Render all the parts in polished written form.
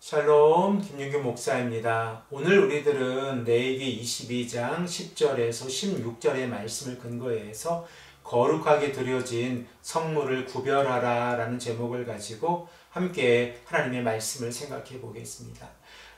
샬롬, 김윤규 목사입니다. 오늘 우리들은 레위기 22장 10절에서 16절의 말씀을 근거해서 거룩하게 드려진 성물을 구별하라 라는 제목을 가지고 함께 하나님의 말씀을 생각해 보겠습니다.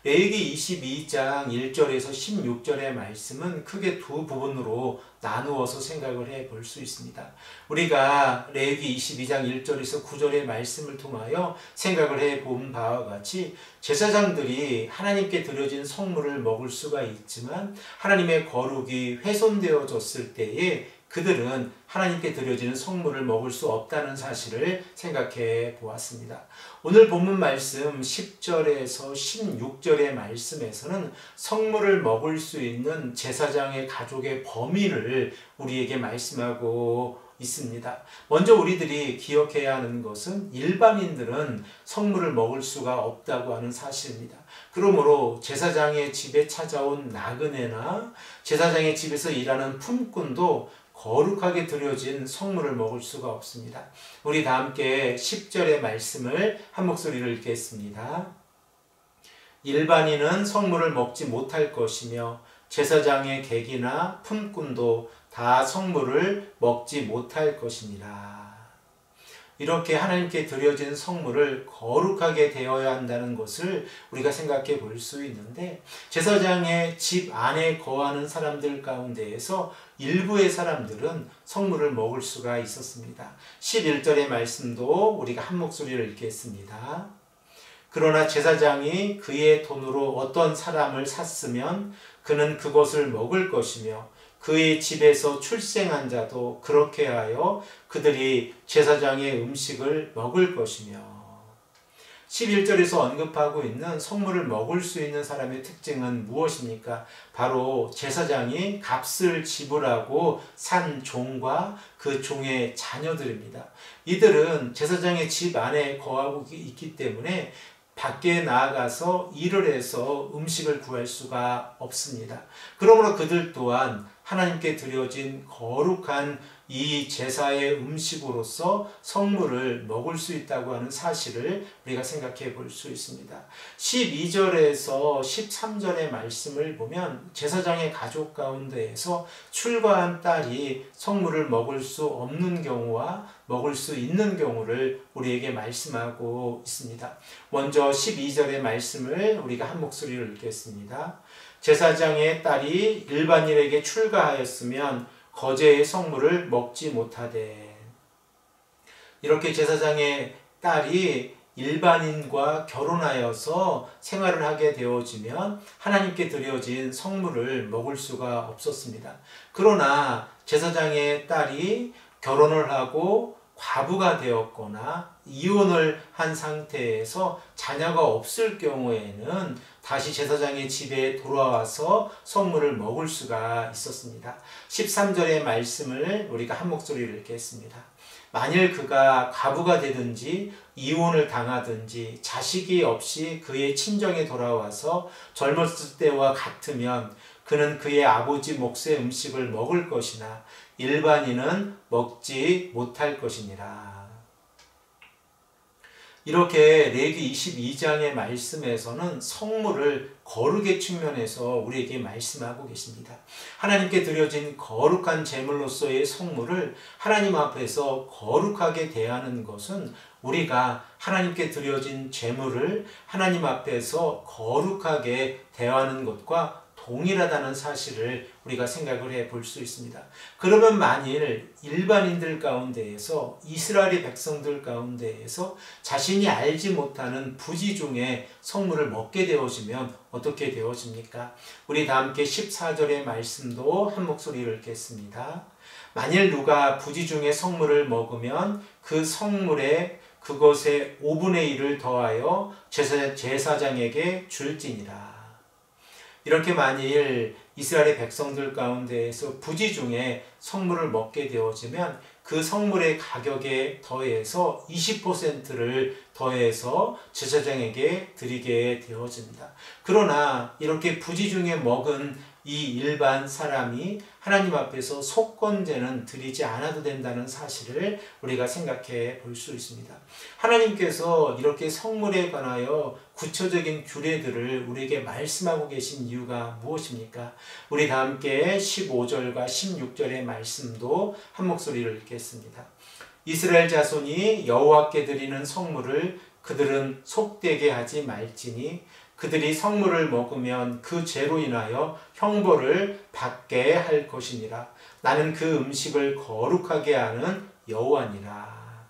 레위기 22장 1절에서 16절의 말씀은 크게 두 부분으로 나누어서 생각을 해 볼 수 있습니다. 우리가 레위기 22장 1절에서 9절의 말씀을 통하여 생각을 해 본 바와 같이 제사장들이 하나님께 드려진 성물을 먹을 수가 있지만 하나님의 거룩이 훼손되어졌을 때에 그들은 하나님께 드려지는 성물을 먹을 수 없다는 사실을 생각해 보았습니다. 오늘 본문 말씀 10절에서 16절의 말씀에서는 성물을 먹을 수 있는 제사장의 가족의 범위를 우리에게 말씀하고 있습니다. 먼저 우리들이 기억해야 하는 것은 일반인들은 성물을 먹을 수가 없다고 하는 사실입니다. 그러므로 제사장의 집에 찾아온 나그네나 제사장의 집에서 일하는 품꾼도 거룩하게 드려진 성물을 먹을 수가 없습니다. 우리 다 함께 10절의 말씀을 한 목소리로 읽겠습니다. 일반인은 성물을 먹지 못할 것이며 제사장의 객이나 품꾼도 다 성물을 먹지 못할 것이니라. 이렇게 하나님께 드려진 성물을 거룩하게 되어야 한다는 것을 우리가 생각해 볼 수 있는데, 제사장의 집 안에 거하는 사람들 가운데에서 일부의 사람들은 성물을 먹을 수가 있었습니다. 11절의 말씀도 우리가 한 목소리로 읽겠습니다. 그러나 제사장이 그의 돈으로 어떤 사람을 샀으면 그는 그것을 먹을 것이며 그의 집에서 출생한 자도 그렇게 하여 그들이 제사장의 음식을 먹을 것이며, 11절에서 언급하고 있는 성물을 먹을 수 있는 사람의 특징은 무엇입니까? 바로 제사장이 값을 지불하고 산 종과 그 종의 자녀들입니다. 이들은 제사장의 집 안에 거하고 있기 때문에 밖에 나아가서 일을 해서 음식을 구할 수가 없습니다. 그러므로 그들 또한 하나님께 드려진 거룩한 이 제사의 음식으로서 성물을 먹을 수 있다고 하는 사실을 우리가 생각해 볼 수 있습니다. 12절에서 13절의 말씀을 보면 제사장의 가족 가운데에서 출가한 딸이 성물을 먹을 수 없는 경우와 먹을 수 있는 경우를 우리에게 말씀하고 있습니다. 먼저 12절의 말씀을 우리가 한 목소리로 읽겠습니다. 제사장의 딸이 일반인에게 출가하였으면 거제의 성물을 먹지 못하되. 이렇게 제사장의 딸이 일반인과 결혼하여서 생활을 하게 되어지면 하나님께 드려진 성물을 먹을 수가 없었습니다. 그러나 제사장의 딸이 결혼을 하고 과부가 되었거나 이혼을 한 상태에서 자녀가 없을 경우에는 다시 제사장의 집에 돌아와서 성물을 먹을 수가 있었습니다. 13절의 말씀을 우리가 한 목소리로 읽겠습니다. 만일 그가 과부가 되든지 이혼을 당하든지 자식이 없이 그의 친정에 돌아와서 젊었을 때와 같으면 그는 그의 아버지 몫의 음식을 먹을 것이나 일반인은 먹지 못할 것이니라. 이렇게 레위기 22장의 말씀에서는 성물을 거룩의 측면에서 우리에게 말씀하고 계십니다. 하나님께 드려진 거룩한 제물로서의 성물을 하나님 앞에서 거룩하게 대하는 것은 우리가 하나님께 드려진 제물을 하나님 앞에서 거룩하게 대하는 것과 동일하다는 사실을 우리가 생각을 해 볼 수 있습니다. 그러면 만일 일반인들 가운데에서, 이스라엘의 백성들 가운데에서 자신이 알지 못하는 부지 중에 성물을 먹게 되어지면 어떻게 되어집니까? 우리 다 함께 14절의 말씀도 한 목소리로 읽겠습니다. 만일 누가 부지 중에 성물을 먹으면 그 성물에 그것의 5분의 1을 더하여 제사장에게 줄지니라. 이렇게 만일 이스라엘의 백성들 가운데에서 부지 중에 성물을 먹게 되어지면 그 성물의 가격에 더해서 20%를 더해서 제사장에게 드리게 되어집니다. 그러나 이렇게 부지 중에 먹은 이 일반 사람이 하나님 앞에서 속건제는 드리지 않아도 된다는 사실을 우리가 생각해 볼 수 있습니다. 하나님께서 이렇게 성물에 관하여 구체적인 규례들을 우리에게 말씀하고 계신 이유가 무엇입니까? 우리 다 함께 15절과 16절의 말씀도 한 목소리를 읽겠습니다. 이스라엘 자손이 여호와께 드리는 성물을 그들은 속되게 하지 말지니 그들이 성물을 먹으면 그 죄로 인하여 형벌을 받게 할 것이니라. 나는 그 음식을 거룩하게 하는 여호와니라.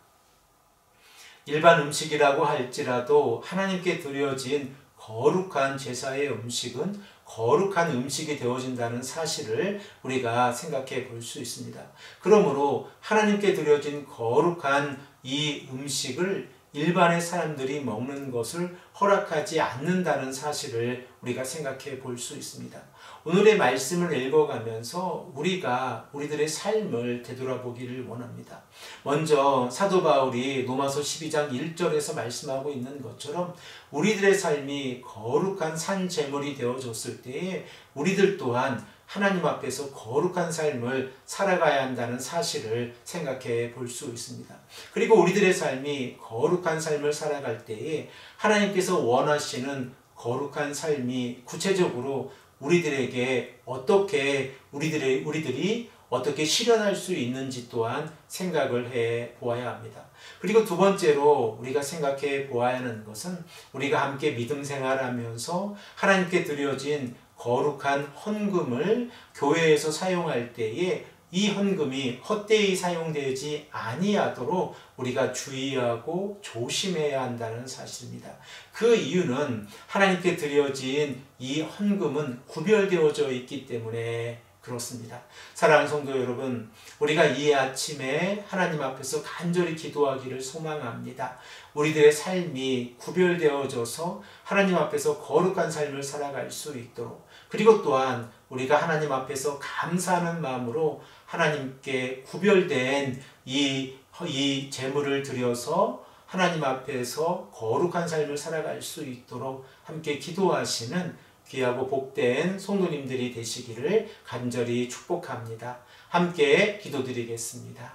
일반 음식이라고 할지라도 하나님께 드려진 거룩한 제사의 음식은 거룩한 음식이 되어진다는 사실을 우리가 생각해 볼 수 있습니다. 그러므로 하나님께 드려진 거룩한 이 음식을 일반의 사람들이 먹는 것을 허락하지 않는다는 사실을 우리가 생각해 볼 수 있습니다. 오늘의 말씀을 읽어가면서 우리가 우리들의 삶을 되돌아보기를 원합니다. 먼저 사도 바울이 로마서 12장 1절에서 말씀하고 있는 것처럼 우리들의 삶이 거룩한 산 제물이 되어졌을 때에 우리들 또한 하나님 앞에서 거룩한 삶을 살아가야 한다는 사실을 생각해 볼 수 있습니다. 그리고 우리들의 삶이 거룩한 삶을 살아갈 때에 하나님께서 원하시는 거룩한 삶이 구체적으로 우리들에게 어떻게 우리들이 어떻게 실현할 수 있는지 또한 생각을 해 보아야 합니다. 그리고 두 번째로 우리가 생각해 보아야 하는 것은 우리가 함께 믿음 생활하면서 하나님께 드려진 거룩한 헌금을 교회에서 사용할 때에 이 헌금이 헛되이 사용되지 아니하도록 우리가 주의하고 조심해야 한다는 사실입니다. 그 이유는 하나님께 드려진 이 헌금은 구별되어져 있기 때문에 그렇습니다. 사랑하는 성도 여러분, 우리가 이 아침에 하나님 앞에서 간절히 기도하기를 소망합니다. 우리들의 삶이 구별되어져서 하나님 앞에서 거룩한 삶을 살아갈 수 있도록, 그리고 또한 우리가 하나님 앞에서 감사하는 마음으로 하나님께 구별된 이 제물을 드려서 하나님 앞에서 거룩한 삶을 살아갈 수 있도록 함께 기도하시는 귀하고 복된 성도님들이 되시기를 간절히 축복합니다. 함께 기도드리겠습니다.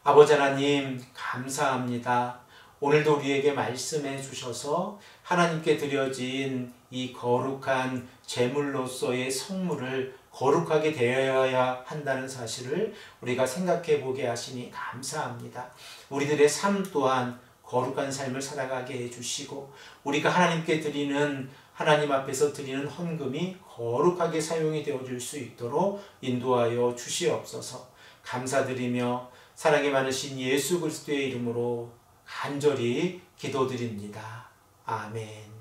아버지 하나님, 감사합니다. 오늘도 우리에게 말씀해 주셔서 하나님께 드려진 이 거룩한 제물로서의 성물을 거룩하게 되어야 한다는 사실을 우리가 생각해 보게 하시니 감사합니다. 우리들의 삶 또한 거룩한 삶을 살아가게 해주시고 우리가 하나님 앞에서 드리는 헌금이 거룩하게 사용이 되어질 수 있도록 인도하여 주시옵소서. 감사드리며 사랑이 많으신 예수 그리스도의 이름으로 간절히 기도드립니다. 아멘.